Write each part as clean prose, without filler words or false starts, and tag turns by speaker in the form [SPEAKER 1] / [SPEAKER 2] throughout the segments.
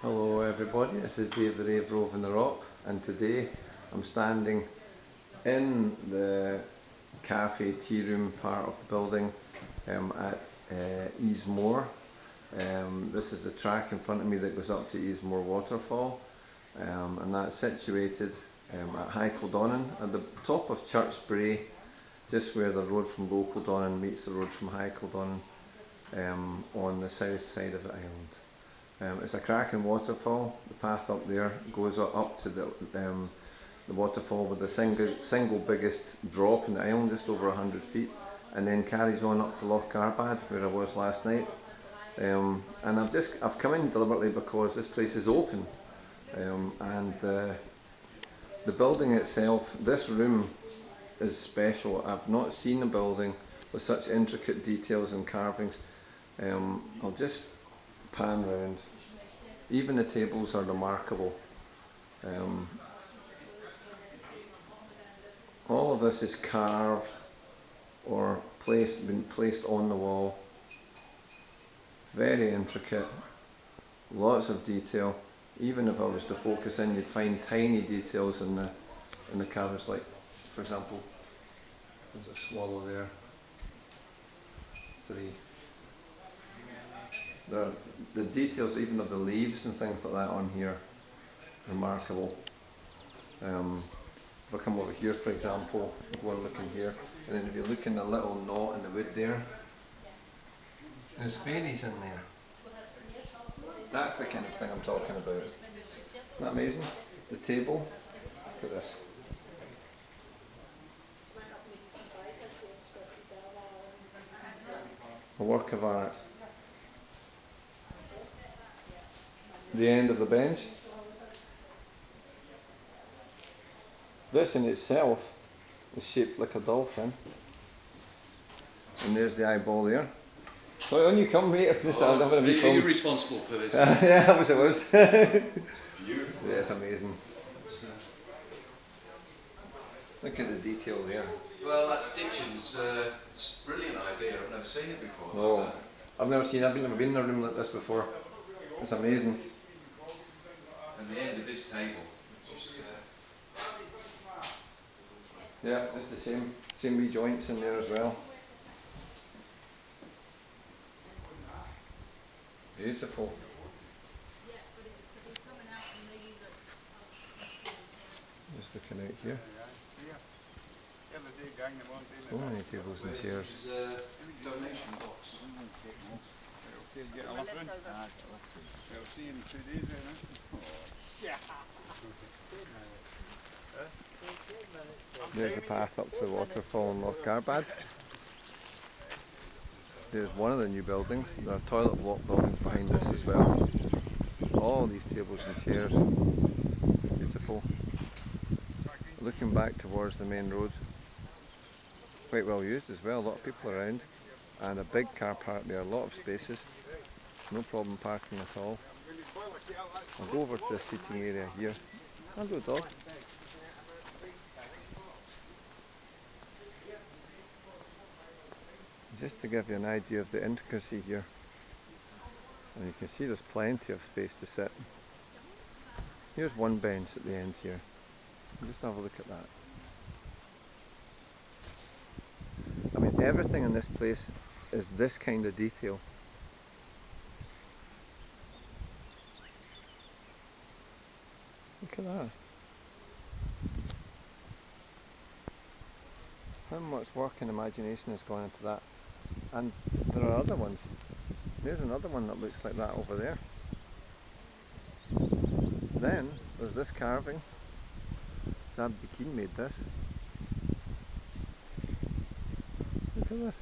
[SPEAKER 1] Hello everybody, this is Dave the Rave Roving the Rock, and today I'm standing in the cafe tea room part of the building at Eas Mor. This is the track in front of me that goes up to Eas Mor waterfall, and that's situated at High Kildonan at the top of Church Bray, just where the road from Low Kildonan meets the road from High Kildonan, on the south side of the island. It's a cracking waterfall. The path up there goes up to the waterfall with the single biggest drop in the island, just over 100 feet, and then carries on up to Loch Arbad, where I was last night. And I've come in deliberately because this place is open, and the building itself, this room is special. I've not seen a building with such intricate details and carvings. I'll just pan round. Even the tables are remarkable. All of this is carved or been placed on the wall. Very intricate, lots of detail. Even if I was to focus in, you'd find tiny details in the carvings. Like, for example, there's a swallow there. 3. The details even of the leaves and things like that on here, remarkable. If I come over here, for example, go and look in here, and then if you look in the little knot in the wood there, there's fairies in there. That's the kind of thing I'm talking about. Isn't that amazing? The table, look at this. A work of art. The end of the bench. This in itself is shaped like a dolphin, and there's the eyeball there. So when you come here,
[SPEAKER 2] Are you responsible for this?
[SPEAKER 1] Yeah, it was.
[SPEAKER 2] Beautiful.
[SPEAKER 1] Yeah, it's amazing. Look at the detail there.
[SPEAKER 2] Well, that stitching's it's a brilliant idea. I've never seen it before.
[SPEAKER 1] Oh, I've never been in a room like this before. It's amazing.
[SPEAKER 2] And the end of this table, just
[SPEAKER 1] Yeah, it's the same wee joints in there as well. Beautiful. Just looking out here. So many tables and chairs.
[SPEAKER 2] donation box.
[SPEAKER 1] There's the path up to the waterfall in Loch Arbad. There's one of the new buildings. There are toilet block buildings behind this as well. All these tables and chairs. Beautiful. Looking back towards the main road. Quite well used as well. A lot of people around. And a big car park there. A lot of spaces. No problem parking at all. I'll go over to the seating area here. Hello, dog. Just to give you an idea of the intricacy here, and you can see there's plenty of space to sit. Here's one bench at the end here. Just have a look at that. I mean, everything in this place is this kind of detail. Look at that. How much work and imagination has gone into that? And there are other ones. There's another one that looks like that over there. Then there's this carving. Abdi Keen made this. Look at this.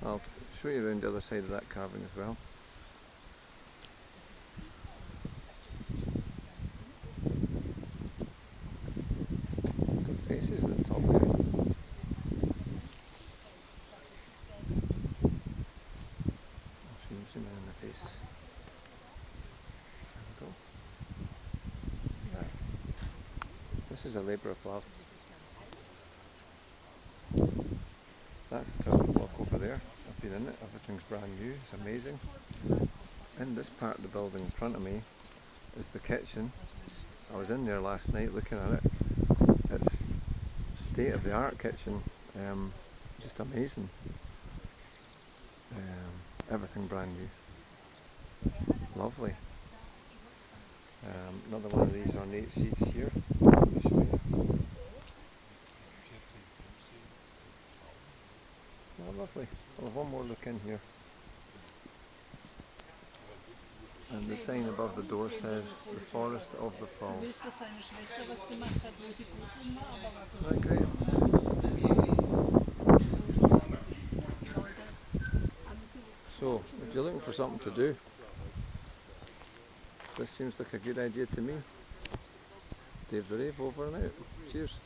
[SPEAKER 1] I'll show you around the other side of that carving as well. Faces at the top there. I'll zoom in the faces. There we go. Yeah. This is a labour of love. That's the toilet block over there. been in it, everything's brand new, it's amazing. In this part of the building in front of me is the kitchen. I was in there last night looking at it. It's state-of-the-art kitchen, just amazing. Everything brand new, lovely. Another one of these ornate seats here. Let me show you. Oh, lovely. I'll have one more look in here. And the sign above the door says the Forest of the Falls. Isn't that great? So, if you're looking for something to do, this seems like a good idea to me. Dave the Rave over and out. Cheers.